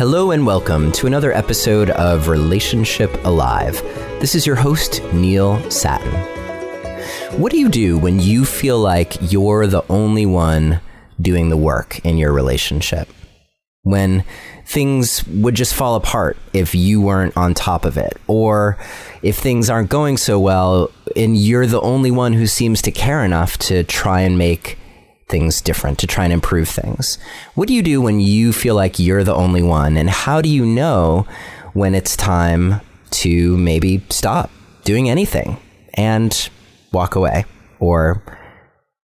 Hello and welcome to another episode of Relationship Alive. This is your host, Neil Sattin. What do you do when you feel like you're the only one doing the work in your relationship? When things would just fall apart if you weren't on top of it, or if things aren't going so well and you're the only one who seems to care enough to try and make things different, to try and improve things. What do you do when you feel like you're the only one? And how do you know when it's time to maybe stop doing anything and walk away? Or,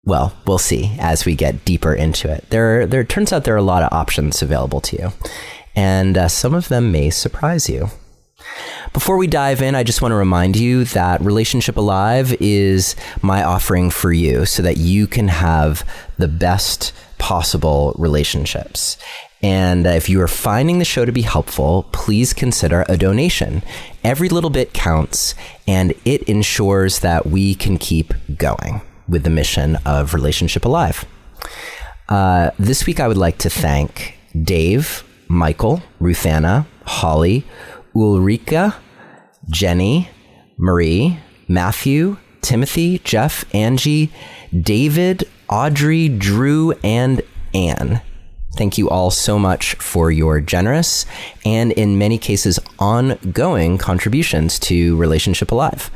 well, we'll see as we get deeper into it. There turns out there are a lot of options available to you, and some of them may surprise you. Before we dive in, I just want to remind you that Relationship Alive is my offering for you so that you can have the best possible relationships. And if you are finding the show to be helpful, please consider a donation. Every little bit counts, and it ensures that we can keep going with the mission of Relationship Alive. This week, I would like to thank Dave, Michael, Ruthanna, Holly, Ulrika, Jenny, Marie, Matthew, Timothy, Jeff, Angie, David, Audrey, Drew, and Anne. Thank you all so much for your generous and, in many cases, ongoing contributions to Relationship Alive.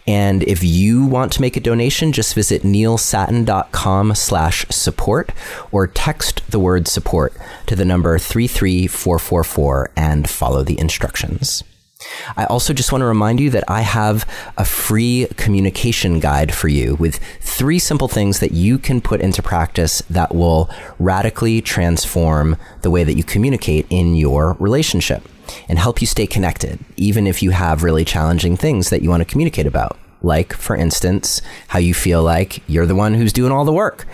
And if you want to make a donation, just visit neilsattin.com/support or text the word support to the number 33444 and follow the instructions. I also just want to remind you that I have a free communication guide for you with 3 simple things that you can put into practice that will radically transform the way that you communicate in your relationship and help you stay connected, even if you have really challenging things that you want to communicate about. Like, for instance, how you feel like you're the one who's doing all the work.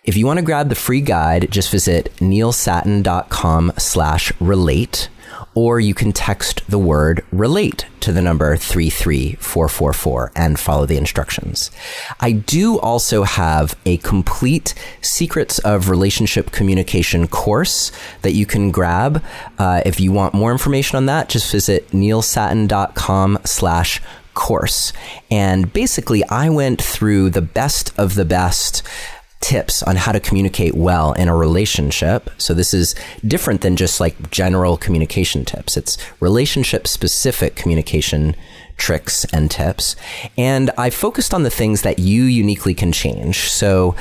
If you want to grab the free guide, just visit neilsattin.com/relate. Or you can text the word relate to the number 33444 and follow the instructions. I do also have a complete Secrets of Relationship Communication course that you can grab. If you want more information on that, just visit neilsattin.com/course. And basically, I went through the best of the best tips on how to communicate well in a relationship. So this is different than just like general communication tips. It's relationship specific communication tricks and tips. And I focused on the things that you uniquely can change. So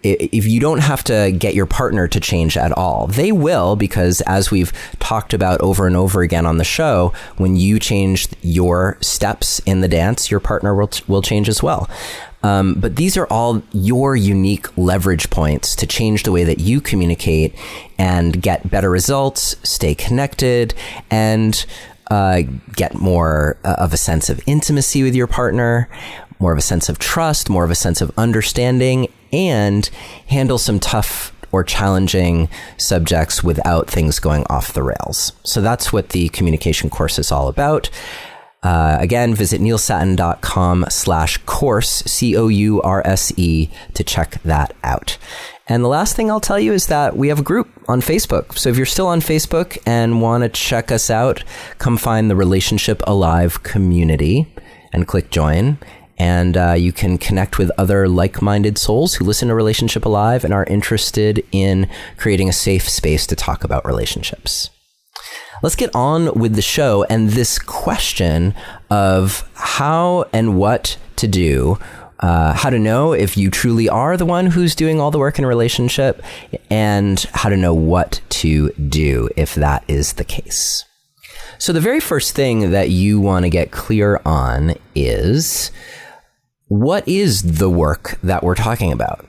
if you don't have to get your partner to change at all, they will, because as we've talked about over and over again on the show, when you change your steps in the dance, your partner will change as well. But these are all your unique leverage points to change the way that you communicate and get better results, stay connected, and get more of a sense of intimacy with your partner, more of a sense of trust, more of a sense of understanding, and handle some tough or challenging subjects without things going off the rails. So that's what the communication course is all about. Again, visit neilsattin.com/course, COURSE, to check that out. And the last thing I'll tell you is that we have a group on Facebook. So if you're still on Facebook and want to check us out, come find the Relationship Alive community and click join. And you can connect with other like-minded souls who listen to Relationship Alive and are interested in creating a safe space to talk about relationships. Let's get on with the show and this question of how and what to do, how to know if you truly are the one who's doing all the work in a relationship, and how to know what to do if that is the case. So the very first thing that you want to get clear on is, what is the work that we're talking about?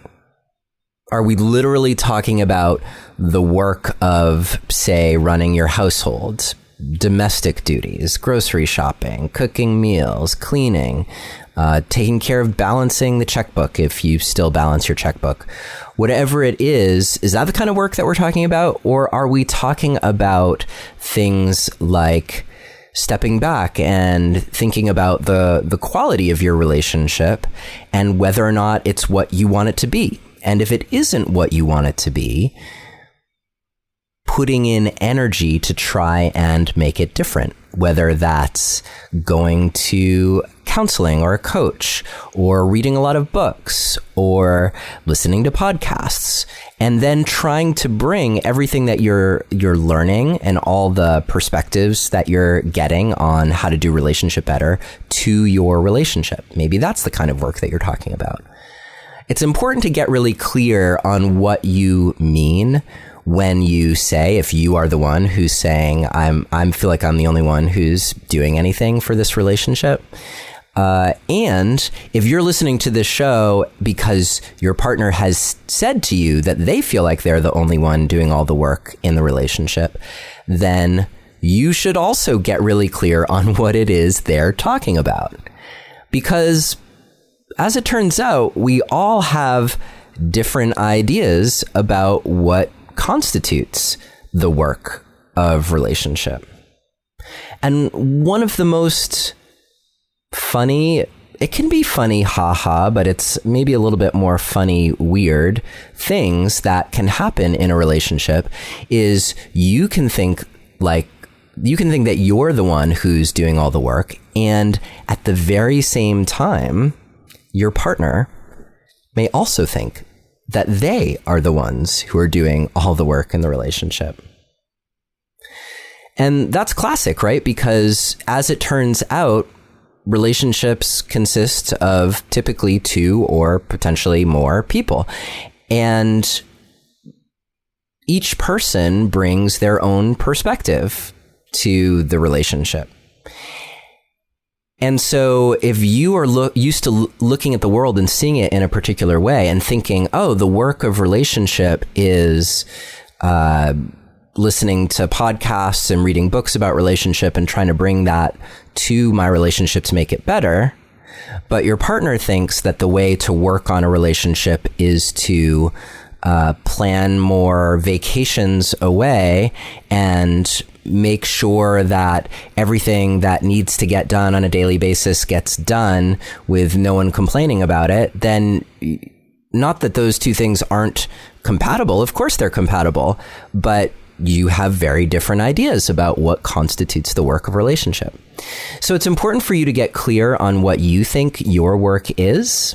Are we literally talking about the work of, say, running your household, domestic duties, grocery shopping, cooking meals, cleaning, taking care of balancing the checkbook if you still balance your checkbook? Whatever it is that the kind of work that we're talking about? Or are we talking about things like stepping back and thinking about the quality of your relationship and whether or not it's what you want it to be? And if it isn't what you want it to be, putting in energy to try and make it different, whether that's going to counseling or a coach, or reading a lot of books, or listening to podcasts, and then trying to bring everything that you're learning and all the perspectives that you're getting on how to do relationship better to your relationship. Maybe that's the kind of work that you're talking about. It's important to get really clear on what you mean when you say, if you are the one who's saying, I feel like I'm the only one who's doing anything for this relationship. And if you're listening to this show because your partner has said to you that they feel like they're the only one doing all the work in the relationship, then you should also get really clear on what it is they're talking about. Because as it turns out, we all have different ideas about what constitutes the work of relationship. And one of the most funny, it can be funny, haha, but it's maybe a little bit more funny, weird things that can happen in a relationship is you can think that you're the one who's doing all the work, and at the very same time, your partner may also think that they are the ones who are doing all the work in the relationship. And that's classic, right? Because as it turns out, relationships consist of typically two or potentially more people. And each person brings their own perspective to the relationship. And so if you are used to looking at the world and seeing it in a particular way and thinking, oh, the work of relationship is listening to podcasts and reading books about relationship and trying to bring that to my relationship to make it better, but your partner thinks that the way to work on a relationship is to plan more vacations away and make sure that everything that needs to get done on a daily basis gets done with no one complaining about it, then not that those two things aren't compatible. Of course they're compatible, but you have very different ideas about what constitutes the work of relationship. So it's important for you to get clear on what you think your work is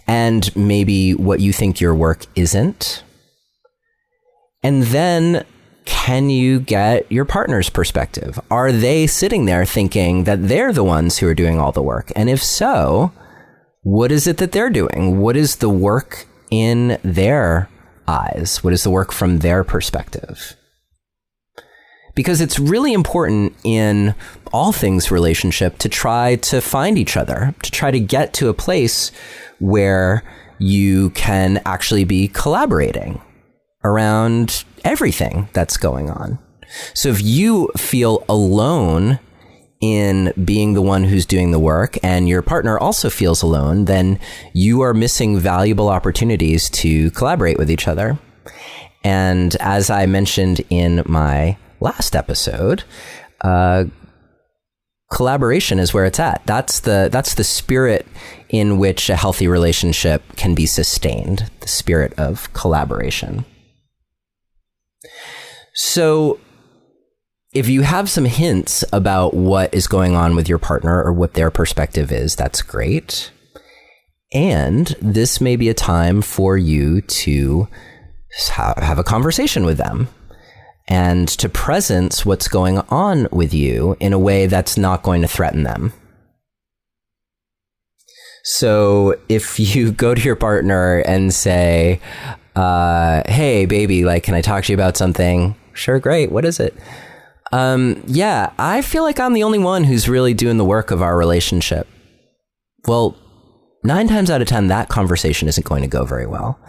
and maybe what you think your work isn't. And then can you get your partner's perspective? Are they sitting there thinking that they're the ones who are doing all the work? And if so, what is it that they're doing? What is the work in their eyes? What is the work from their perspective? Because it's really important in all things relationship to try to find each other, to try to get to a place where you can actually be collaborating around everything that's going on. So if you feel alone in being the one who's doing the work and your partner also feels alone, then you are missing valuable opportunities to collaborate with each other. And as I mentioned in my last episode, collaboration is where it's at. That's the spirit in which a healthy relationship can be sustained, the spirit of collaboration. So if you have some hints about what is going on with your partner or what their perspective is, that's great. And this may be a time for you to have a conversation with them and to presence what's going on with you in a way that's not going to threaten them. So if you go to your partner and say, hey, baby, can I talk to you about something? Sure, great. What is it? Yeah, I feel like I'm the only one who's really doing the work of our relationship. Well, 9 times out of 10, that conversation isn't going to go very well,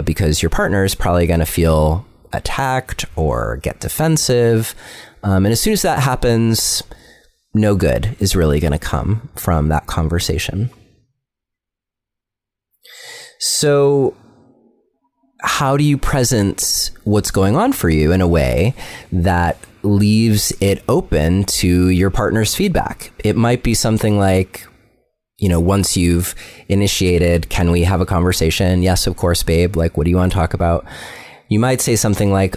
because your partner is probably going to feel attacked or get defensive. And as soon as that happens, no good is really going to come from that conversation. So how do you present what's going on for you in a way that leaves it open to your partner's feedback? It might be something like, once you've initiated, can we have a conversation? Yes, of course, babe. What do you want to talk about? You might say something like,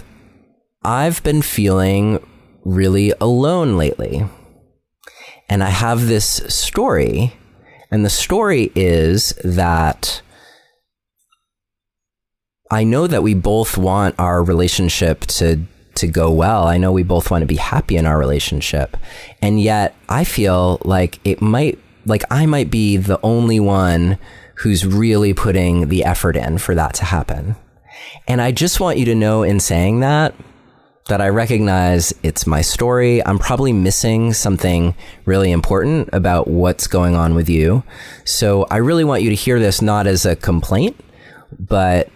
I've been feeling really alone lately. And I have this story, and the story is that I know that we both want our relationship to go well. I know we both want to be happy in our relationship. And yet I feel like I might be the only one who's really putting the effort in for that to happen. And I just want you to know in saying that I recognize it's my story. I'm probably missing something really important about what's going on with you. So I really want you to hear this not as a complaint, but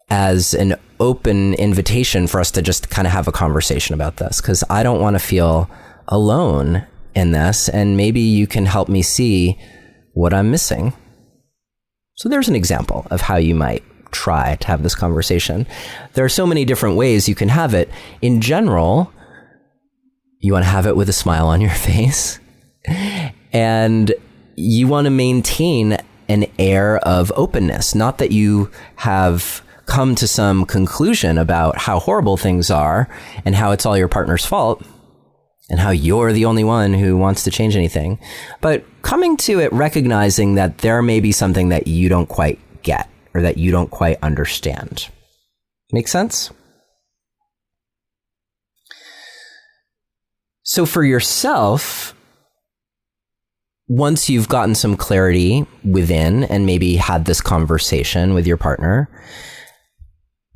as an open invitation for us to just kind of have a conversation about this, because I don't want to feel alone in this, and maybe you can help me see what I'm missing. So there's an example of how you might try to have this conversation. There are so many different ways you can have it. In general, you want to have it with a smile on your face, and you want to maintain an air of openness. Not that you have come to some conclusion about how horrible things are and how it's all your partner's fault and how you're the only one who wants to change anything, but coming to it recognizing that there may be something that you don't quite get or that you don't quite understand. Make sense? So for yourself, once you've gotten some clarity within and maybe had this conversation with your partner,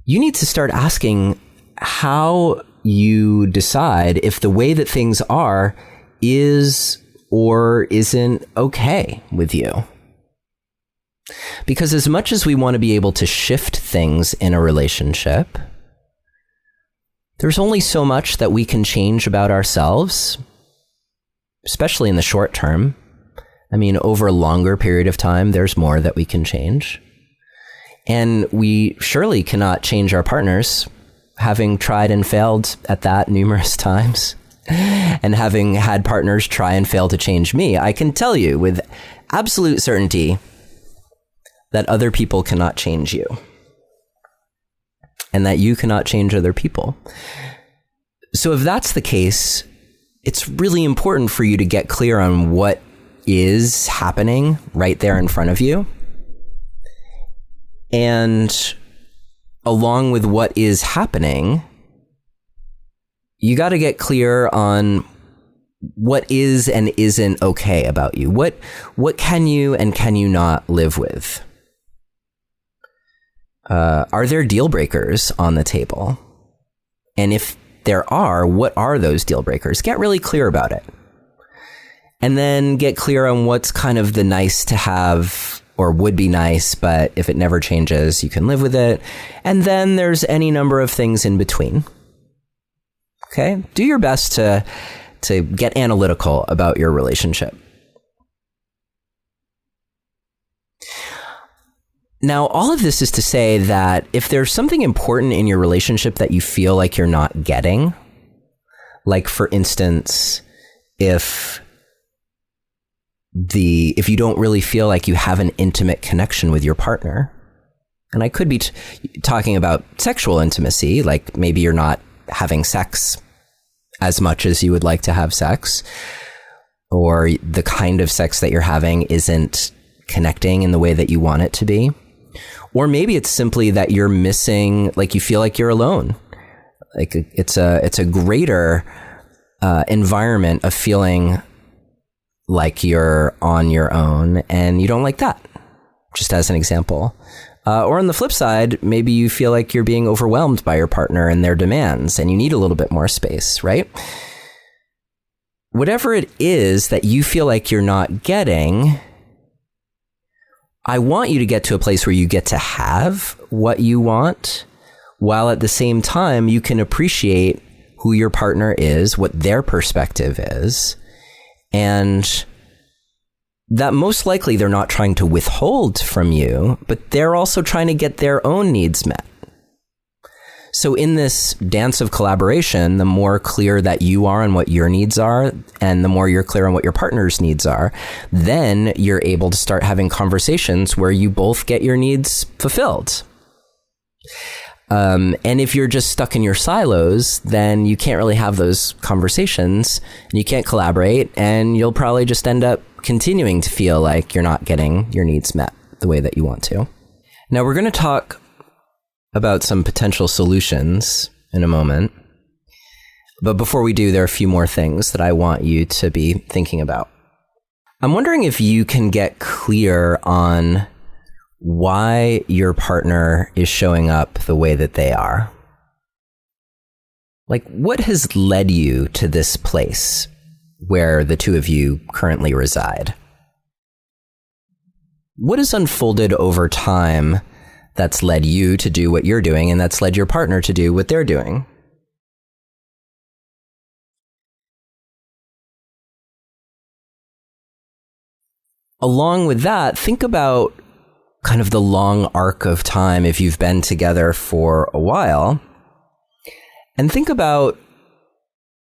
you need to start asking how you decide if the way that things are is or isn't okay with you. Because as much as we want to be able to shift things in a relationship, there's only so much that we can change about ourselves, especially in the short term. I mean, over a longer period of time, there's more that we can change. And we surely cannot change our partners, having tried and failed at that numerous times, and having had partners try and fail to change me. I can tell you with absolute certainty that other people cannot change you, and that you cannot change other people. So if that's the case, it's really important for you to get clear on what is happening right there in front of you. And along with what is happening, you got to get clear on what is and isn't okay about you. What can you and can you not live with? Are there deal breakers on the table? And if there are, what are those deal breakers? Get really clear about it. And then get clear on what's kind of the nice to have or would be nice, but if it never changes, you can live with it. And then there's any number of things in between. Okay? Do your best to get analytical about your relationship. Now, all of this is to say that if there's something important in your relationship that you feel like you're not getting, like for instance, if you don't really feel like you have an intimate connection with your partner, and I could be talking about sexual intimacy, like maybe you're not having sex as much as you would like to have sex, or the kind of sex that you're having isn't connecting in the way that you want it to be. Or maybe it's simply that you're missing, like you feel like you're alone. Like it's a greater environment of feeling like you're on your own, and you don't like that, just as an example. Or on the flip side, maybe you feel like you're being overwhelmed by your partner and their demands, and you need a little bit more space, right? Whatever it is that you feel like you're not getting, I want you to get to a place where you get to have what you want, while at the same time you can appreciate who your partner is, what their perspective is, and that most likely they're not trying to withhold from you, but they're also trying to get their own needs met. So in this dance of collaboration, the more clear that you are on what your needs are, and the more you're clear on what your partner's needs are, then you're able to start having conversations where you both get your needs fulfilled. And if you're just stuck in your silos, then you can't really have those conversations and you can't collaborate, and you'll probably just end up continuing to feel like you're not getting your needs met the way that you want to. Now, we're going to talk about some potential solutions in a moment. But before we do, there are a few more things that I want you to be thinking about. I'm wondering if you can get clear on why your partner is showing up the way that they are. Like, what has led you to this place where the two of you currently reside? What has unfolded over time that's led you to do what you're doing and that's led your partner to do what they're doing? Along with that, think about kind of the long arc of time if you've been together for a while, and think about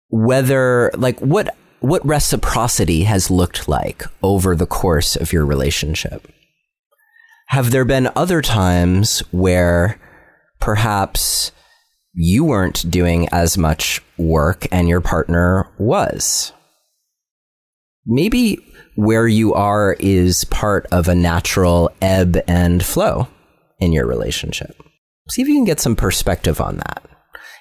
whether, like, what reciprocity has looked like over the course of your relationship. Have there been other times where perhaps you weren't doing as much work and your partner was? Maybe where you are is part of a natural ebb and flow in your relationship. See if you can get some perspective on that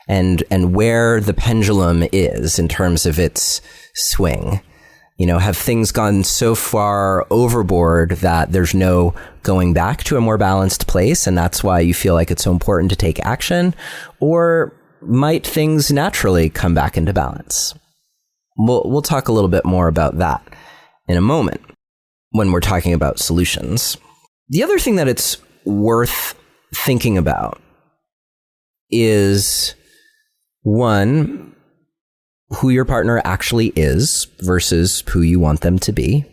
and where the pendulum is in terms of its swing. You know, have things gone so far overboard that there's no going back to a more balanced place, and that's why you feel like it's so important to take action? Or might things naturally come back into balance? We'll talk a little bit more about that in a moment when we're talking about solutions. The other thing that it's worth thinking about is, one, who your partner actually is versus who you want them to be.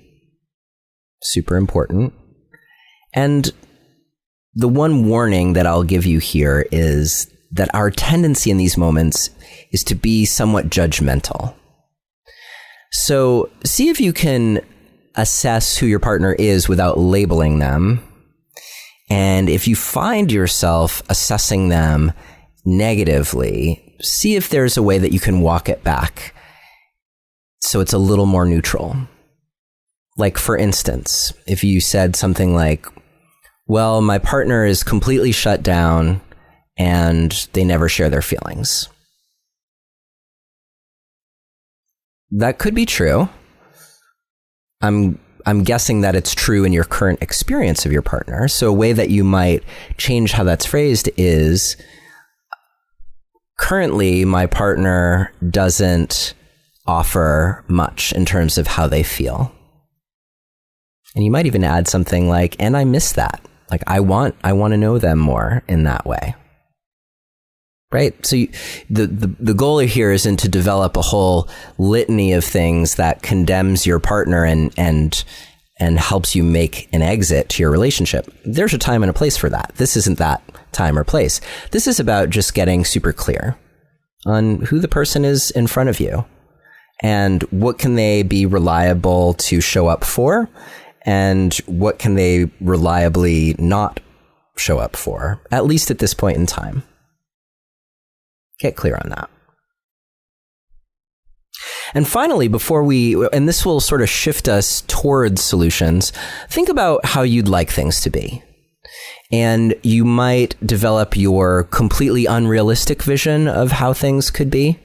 Super important. And the one warning that I'll give you here is that our tendency in these moments is to be somewhat judgmental. So see if you can assess who your partner is without labeling them. And if you find yourself assessing them negatively, see if there's a way that you can walk it back so it's a little more neutral. Like, for instance, if you said something like, well, my partner is completely shut down and they never share their feelings. That could be true. I'm guessing that it's true in your current experience of your partner. So a way that you might change how that's phrased is, currently my partner doesn't offer much in terms of how they feel. And you might even add something like, and I miss that. Like, I want to know them more in that way. Right? So the goal here isn't to develop a whole litany of things that condemns your partner and helps you make an exit to your relationship. There's a time and a place for that. This isn't that time or place. This is about just getting super clear on who the person is in front of you and what can they be reliable to show up for, and what can they reliably not show up for, at least at this point in time. Get clear on that. And finally, and this will sort of shift us towards solutions, think about how you'd like things to be. And you might develop your completely unrealistic vision of how things could be,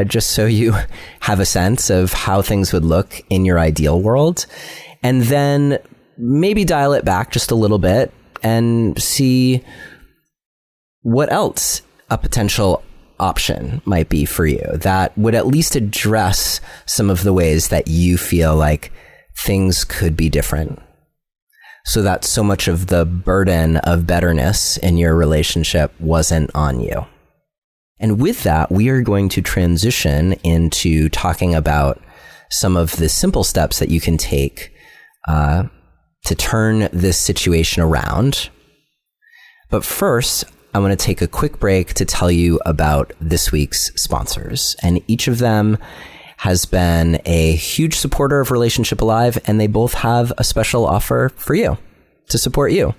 just so you have a sense of how things would look in your ideal world. And then maybe dial it back just a little bit and see what else a potential option might be for you that would at least address some of the ways that you feel like things could be different, so that so much of the burden of betterness in your relationship wasn't on you. And with that, we are going to transition into talking about some of the simple steps that you can take to turn this situation around. But first, I want to take a quick break to tell you about this week's sponsors. And each of them has been a huge supporter of Relationship Alive, and they both have a special offer for you to support you.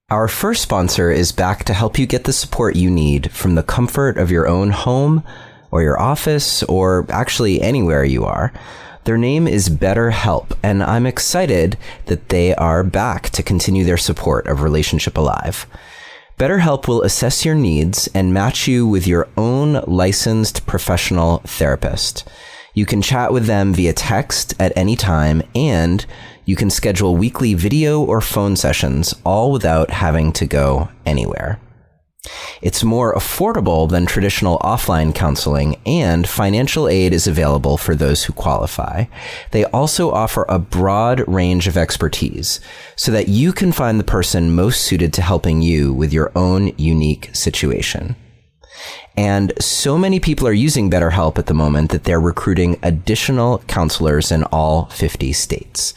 Our first sponsor is back to help you get the support you need from the comfort of your own home or your office or actually anywhere you are. Their name is BetterHelp, and I'm excited that they are back to continue their support of Relationship Alive. BetterHelp will assess your needs and match you with your own licensed professional therapist. You can chat with them via text at any time, and you can schedule weekly video or phone sessions, all without having to go anywhere. It's more affordable than traditional offline counseling, and financial aid is available for those who qualify. They also offer a broad range of expertise so that you can find the person most suited to helping you with your own unique situation. And so many people are using BetterHelp at the moment that they're recruiting additional counselors in all 50 states.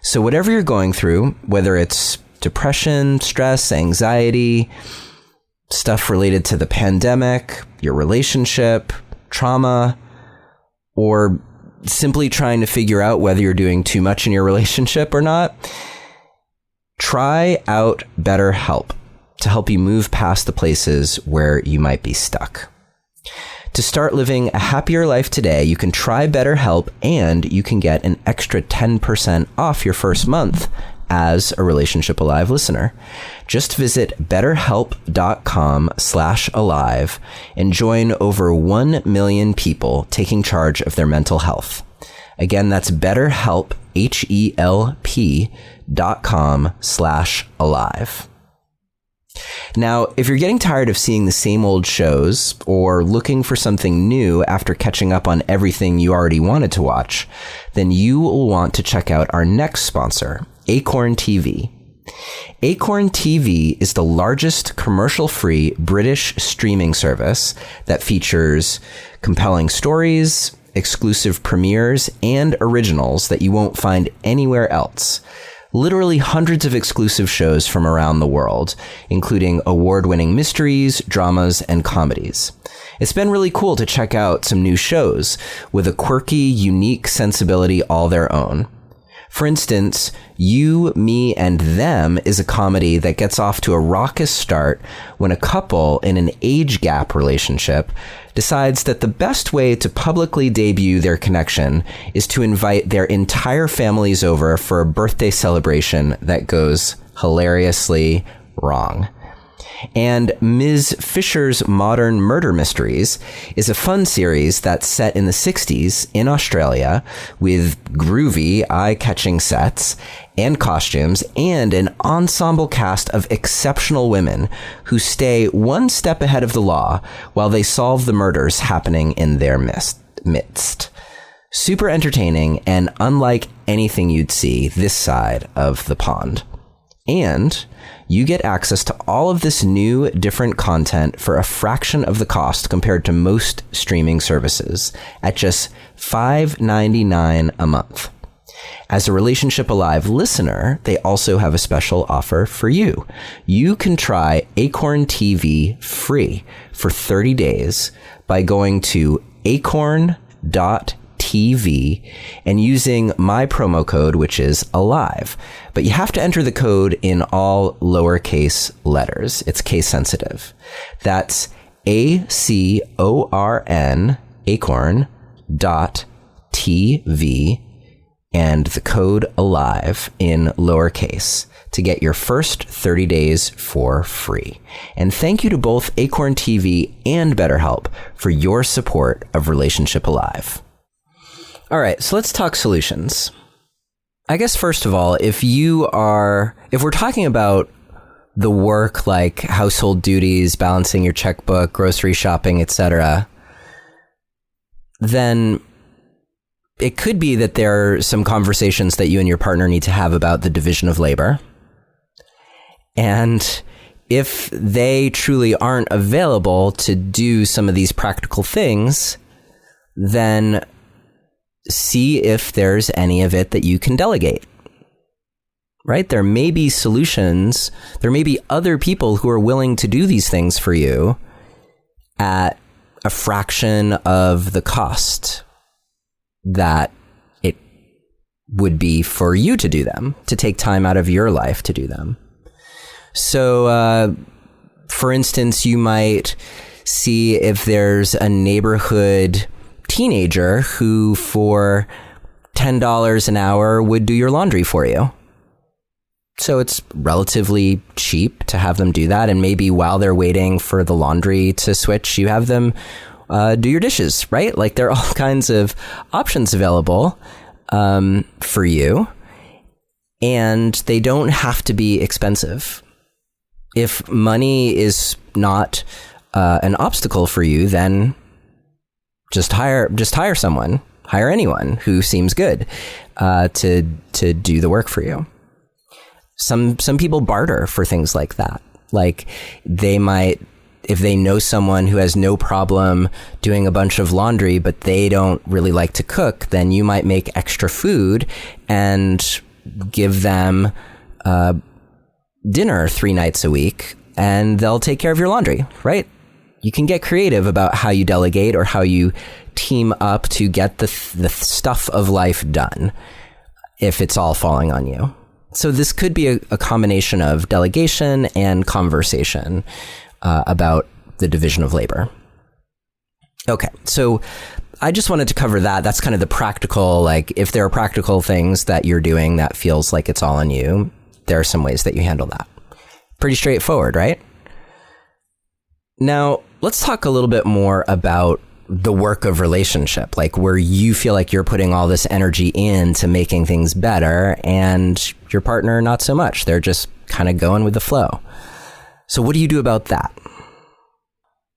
So whatever you're going through, whether it's depression, stress, anxiety, stuff related to the pandemic, your relationship, trauma, or simply trying to figure out whether you're doing too much in your relationship or not, try out BetterHelp to help you move past the places where you might be stuck. To start living a happier life today, you can try BetterHelp, and you can get an extra 10% off your first month as a Relationship Alive listener. Just visit betterhelp.com/alive and join over 1 million people taking charge of their mental health. Again, that's BetterHelp, HELP.com/alive. Now, if you're getting tired of seeing the same old shows or looking for something new after catching up on everything you already wanted to watch, then you will want to check out our next sponsor, Acorn TV. Acorn TV is the largest commercial-free British streaming service that features compelling stories, exclusive premieres, and originals that you won't find anywhere else. Literally hundreds of exclusive shows from around the world, including award-winning mysteries, dramas, and comedies. It's been really cool to check out some new shows with a quirky, unique sensibility all their own. For instance, You, Me, and Them is a comedy that gets off to a raucous start when a couple in an age gap relationship decides that the best way to publicly debut their connection is to invite their entire families over for a birthday celebration that goes hilariously wrong. And Ms. Fisher's Modern Murder Mysteries is a fun series that's set in the 60s in Australia with groovy, eye-catching sets and costumes and an ensemble cast of exceptional women who stay one step ahead of the law while they solve the murders happening in their midst. Super entertaining and unlike anything you'd see this side of the pond. And you get access to all of this new, different content for a fraction of the cost compared to most streaming services at just $5.99 a month. As a Relationship Alive listener, they also have a special offer for you. You can try Acorn TV free for 30 days by going to acorn.tv and using my promo code, which is ALIVE. But you have to enter the code in all lowercase letters. It's case sensitive. That's ACORN, acorn.tv, and the code ALIVE in lowercase to get your first 30 days for free. And thank you to both Acorn TV and BetterHelp for your support of Relationship Alive. All right, so let's talk solutions. I guess first of all, if we're talking about the work like household duties, balancing your checkbook, grocery shopping, etc., then it could be that there are some conversations that you and your partner need to have about the division of labor. And if they truly aren't available to do some of these practical things, then see if there's any of it that you can delegate, right? There may be solutions. There may be other people who are willing to do these things for you at a fraction of the cost that it would be for you to do them, to take time out of your life to do them. So, for instance, you might see if there's a neighborhood teenager who for $10 an hour would do your laundry for you. So it's relatively cheap to have them do that. And maybe while they're waiting for the laundry to switch, you have them do your dishes, right? Like there are all kinds of options available for you, and they don't have to be expensive. If money is not an obstacle for you, then just hire someone, hire anyone who seems good to do the work for you. Some people barter for things like that. Like they might, if they know someone who has no problem doing a bunch of laundry, but they don't really like to cook, then you might make extra food and give them dinner 3 nights a week, and they'll take care of your laundry, right? You can get creative about how you delegate or how you team up to get the stuff of life done if it's all falling on you. So this could be a combination of delegation and conversation about the division of labor. Okay, so I just wanted to cover that. That's kind of the practical, like if there are practical things that you're doing that feels like it's all on you, there are some ways that you handle that. Pretty straightforward, right? Now, let's talk a little bit more about the work of relationship, like where you feel like you're putting all this energy into making things better and your partner not so much. They're just kind of going with the flow. So what do you do about that?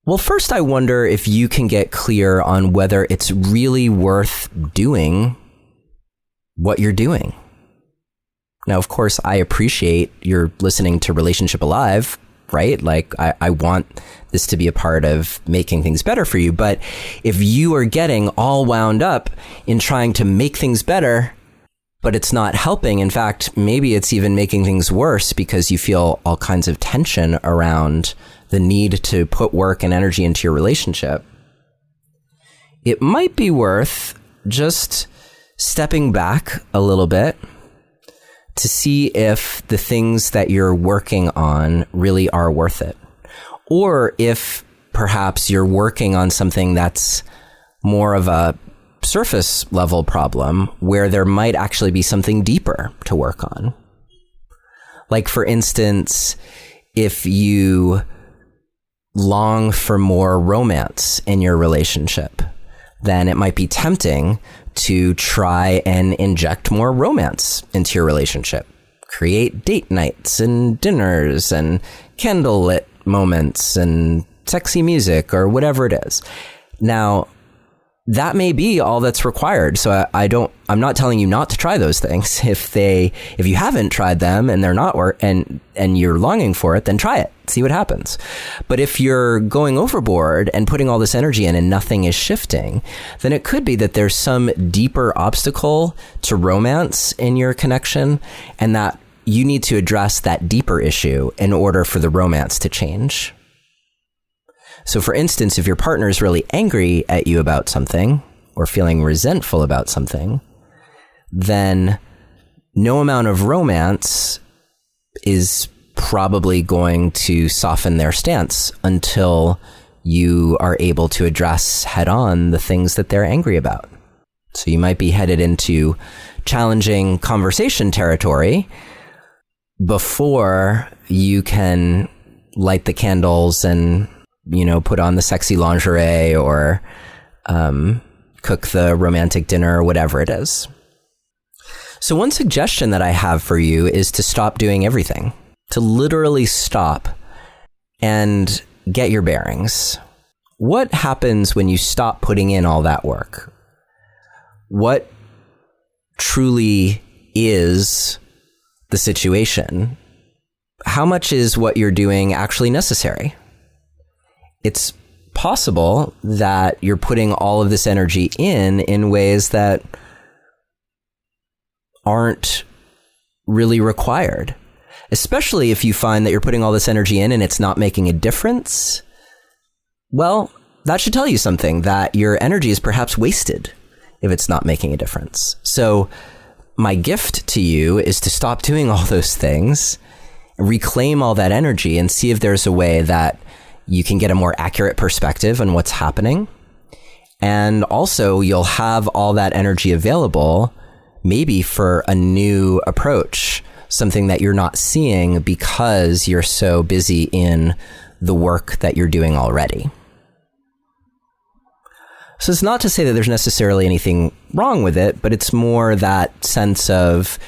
Well, first, I wonder if you can get clear on whether it's really worth doing what you're doing. Now, of course, I appreciate you're listening to Relationship Alive, right? Like, I want this to be a part of making things better for you. But if you are getting all wound up in trying to make things better, but it's not helping, in fact, maybe it's even making things worse because you feel all kinds of tension around the need to put work and energy into your relationship, it might be worth just stepping back a little bit to see if the things that you're working on really are worth it. Or if perhaps you're working on something that's more of a surface level problem where there might actually be something deeper to work on. Like, for instance, if you long for more romance in your relationship, then it might be tempting to try and inject more romance into your relationship. Create date nights and dinners and candlelit moments and sexy music or whatever it is. Now, that may be all that's required. So I'm not telling you not to try those things. If you haven't tried them and they're not and you're longing for it, then try it. See what happens. But if you're going overboard and putting all this energy in and nothing is shifting, then it could be that there's some deeper obstacle to romance in your connection, and that you need to address that deeper issue in order for the romance to change. So, for instance, if your partner is really angry at you about something or feeling resentful about something, then no amount of romance is probably going to soften their stance until you are able to address head on the things that they're angry about. So you might be headed into challenging conversation territory before you can light the candles and put on the sexy lingerie or cook the romantic dinner or whatever it is. So one suggestion that I have for you is to stop doing everything, to literally stop and get your bearings. What happens when you stop putting in all that work? What truly is the situation? How much is what you're doing actually necessary? It's possible that you're putting all of this energy in ways that aren't really required, especially if you find that you're putting all this energy in and it's not making a difference. Well, that should tell you something, that your energy is perhaps wasted if it's not making a difference. So my gift to you is to stop doing all those things reclaim all that energy and see if there's a way that you can get a more accurate perspective on what's happening. And also you'll have all that energy available maybe for a new approach, something that you're not seeing because you're so busy in the work that you're doing already. So it's not to say that there's necessarily anything wrong with it, but it's more that sense of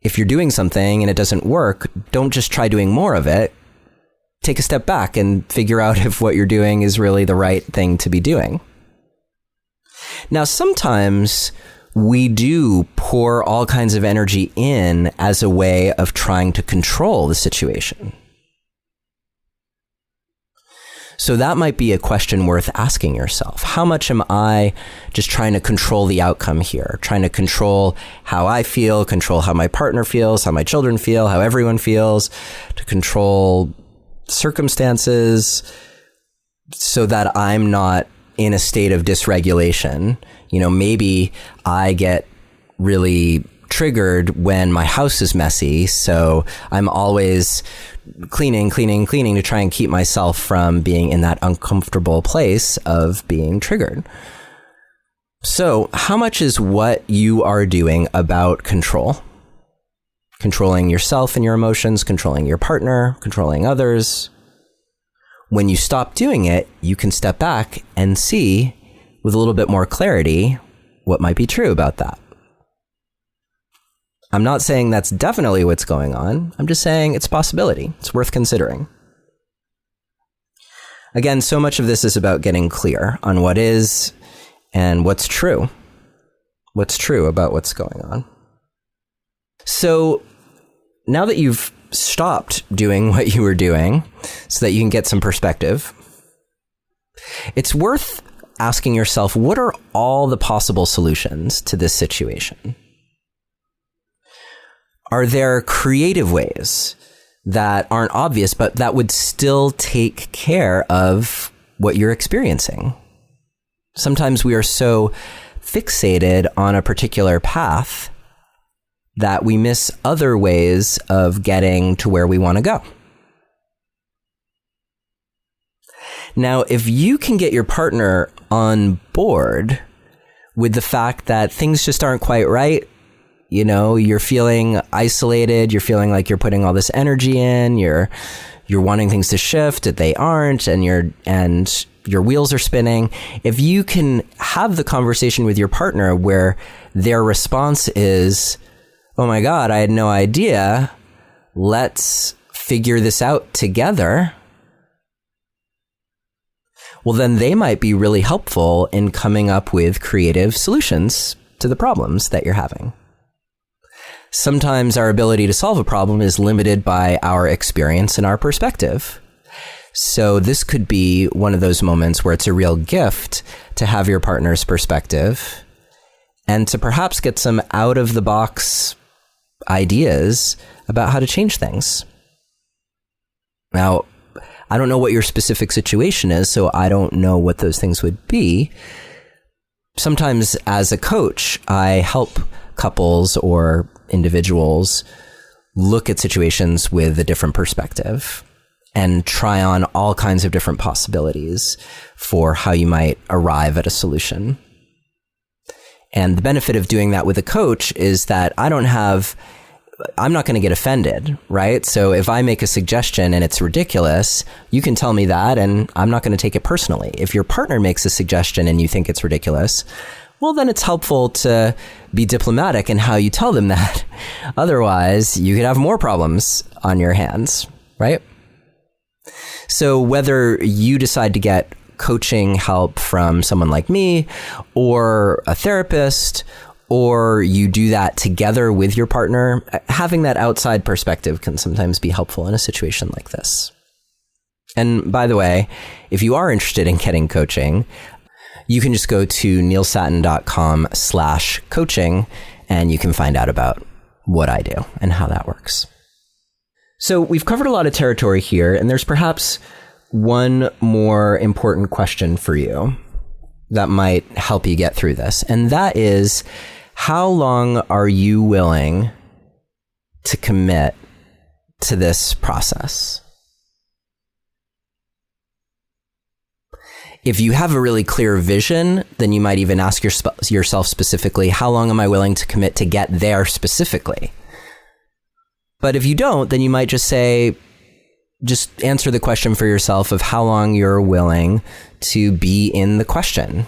if you're doing something and it doesn't work, don't just try doing more of it. Take a step back and figure out if what you're doing is really the right thing to be doing. Now, sometimes we do pour all kinds of energy in as a way of trying to control the situation. So that might be a question worth asking yourself. How much am I just trying to control the outcome here? Trying to control how I feel, control how my partner feels, how my children feel, how everyone feels, to control circumstances so that I'm not in a state of dysregulation. You know, maybe I get really triggered when my house is messy, so I'm always cleaning to try and keep myself from being in that uncomfortable place of being triggered. So how much is what you are doing about control? Controlling yourself and your emotions, controlling your partner, controlling others. When you stop doing it, you can step back and see with a little bit more clarity what might be true about that. I'm not saying that's definitely what's going on. I'm just saying it's a possibility. It's worth considering. Again, so much of this is about getting clear on what is and what's true. What's true about what's going on. So now that you've stopped doing what you were doing so that you can get some perspective, it's worth asking yourself, what are all the possible solutions to this situation? Are there creative ways that aren't obvious, but that would still take care of what you're experiencing? Sometimes we are so fixated on a particular path that we miss other ways of getting to where we want to go. Now, if you can get your partner on board with the fact that things just aren't quite right, you know, you're feeling isolated, you're feeling like you're putting all this energy in, you're wanting things to shift, that they aren't, and your wheels are spinning. If you can have the conversation with your partner where their response is, "Oh my God, I had no idea. Let's figure this out together." Well, then they might be really helpful in coming up with creative solutions to the problems that you're having. Sometimes our ability to solve a problem is limited by our experience and our perspective. So this could be one of those moments where it's a real gift to have your partner's perspective and to perhaps get some out-of-the-box ideas about how to change things. Now, I don't know what your specific situation is, so I don't know what those things would be. Sometimes as a coach, I help couples or individuals look at situations with a different perspective and try on all kinds of different possibilities for how you might arrive at a solution. And the benefit of doing that with a coach is that I'm not going to get offended, right? So if I make a suggestion and it's ridiculous, you can tell me that and I'm not going to take it personally. If your partner makes a suggestion and you think it's ridiculous, well, then it's helpful to be diplomatic in how you tell them that. Otherwise, you could have more problems on your hands, right? So whether you decide to get coaching help from someone like me or a therapist, or you do that together with your partner, having that outside perspective can sometimes be helpful in a situation like this. And by the way, if you are interested in getting coaching, you can just go to neilsattin.com/coaching and you can find out about what I do and how that works. So we've covered a lot of territory here, and there's perhaps one more important question for you that might help you get through this. And that is, how long are you willing to commit to this process? If you have a really clear vision, then you might even ask yourself specifically, how long am I willing to commit to get there specifically? But if you don't, then you might just answer the question for yourself of how long you're willing to be in the question,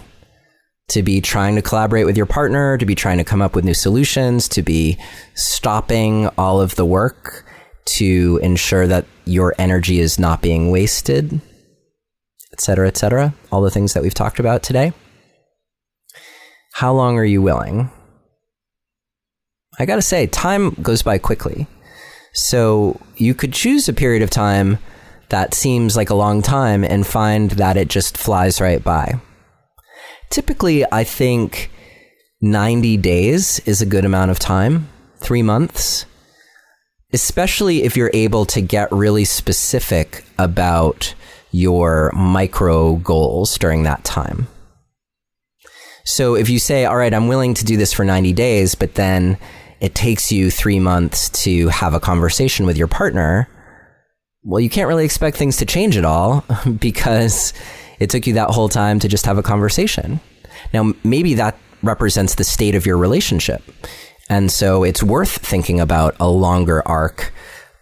to be trying to collaborate with your partner, to be trying to come up with new solutions, to be stopping all of the work to ensure that your energy is not being wasted, et cetera, all the things that we've talked about today. How long are you willing? I gotta say, time goes by quickly. So you could choose a period of time that seems like a long time and find that it just flies right by. Typically, I think 90 days is a good amount of time, 3 months, especially if you're able to get really specific about your micro goals during that time. So if you say, all right, I'm willing to do this for 90 days, but then it takes you 3 months to have a conversation with your partner, well, you can't really expect things to change at all because it took you that whole time to just have a conversation. Now, maybe that represents the state of your relationship. And so it's worth thinking about a longer arc,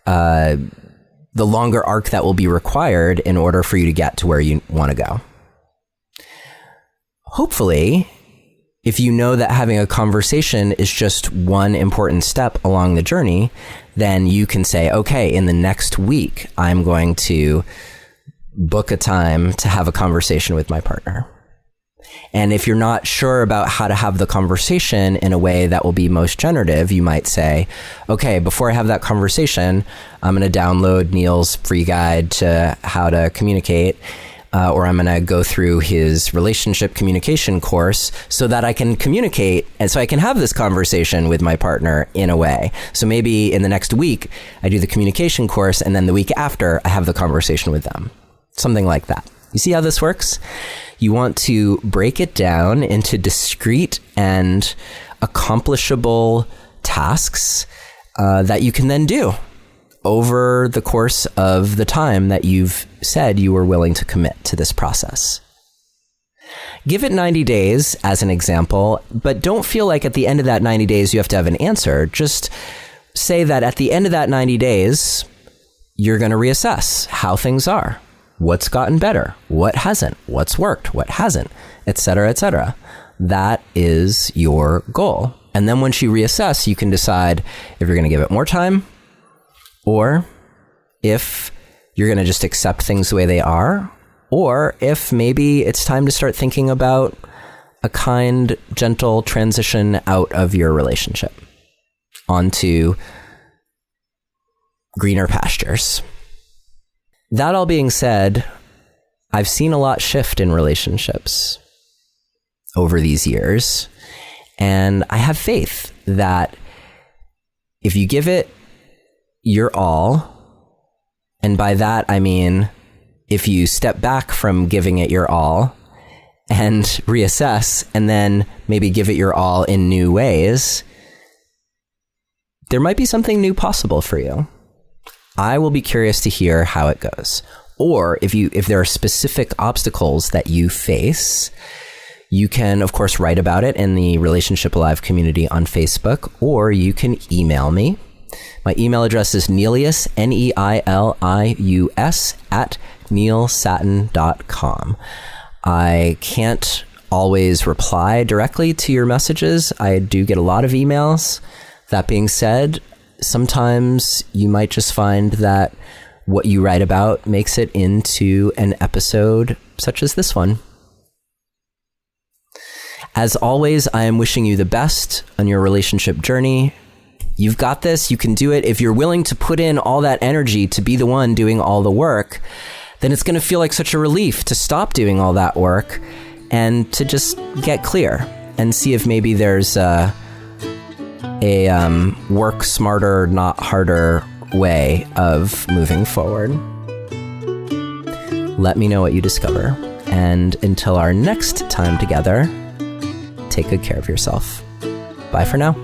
the longer arc that will be required in order for you to get to where you want to go. Hopefully, if you know that having a conversation is just one important step along the journey, then you can say, okay, in the next week, I'm going to book a time to have a conversation with my partner. And if you're not sure about how to have the conversation in a way that will be most generative, you might say, okay, before I have that conversation, I'm going to download Neil's free guide to how to communicate, or I'm going to go through his relationship communication course so that I can communicate and so I can have this conversation with my partner in a way. So maybe in the next week, I do the communication course, and then the week after, I have the conversation with them. Something like that. You see how this works? You want to break it down into discrete and accomplishable tasks that you can then do over the course of the time that you've said you were willing to commit to this process. Give it 90 days as an example, but don't feel like at the end of that 90 days you have to have an answer. Just say that at the end of that 90 days, you're going to reassess how things are. What's gotten better? What hasn't? What's worked? What hasn't? Et cetera, et cetera. That is your goal. And then once you reassess, you can decide if you're going to give it more time or if you're going to just accept things the way they are, or if maybe it's time to start thinking about a kind, gentle transition out of your relationship onto greener pastures. That all being said, I've seen a lot shift in relationships over these years, and I have faith that if you give it your all, and by that I mean if you step back from giving it your all and reassess and then maybe give it your all in new ways, there might be something new possible for you. I will be curious to hear how it goes. Or if there are specific obstacles that you face, you can, of course, write about it in the Relationship Alive community on Facebook, or you can email me. My email address is Neilius, Neilius, @neilsattin.com. I can't always reply directly to your messages. I do get a lot of emails. That being said, sometimes you might just find that what you write about makes it into an episode such as this one. As always, I am wishing you the best on your relationship journey. You've got this. You can do it. If you're willing to put in all that energy to be the one doing all the work, then it's going to feel like such a relief to stop doing all that work and to just get clear and see if maybe there's a work smarter, not harder way of moving forward. Let me know what you discover. And until our next time together, take good care of yourself. Bye for now.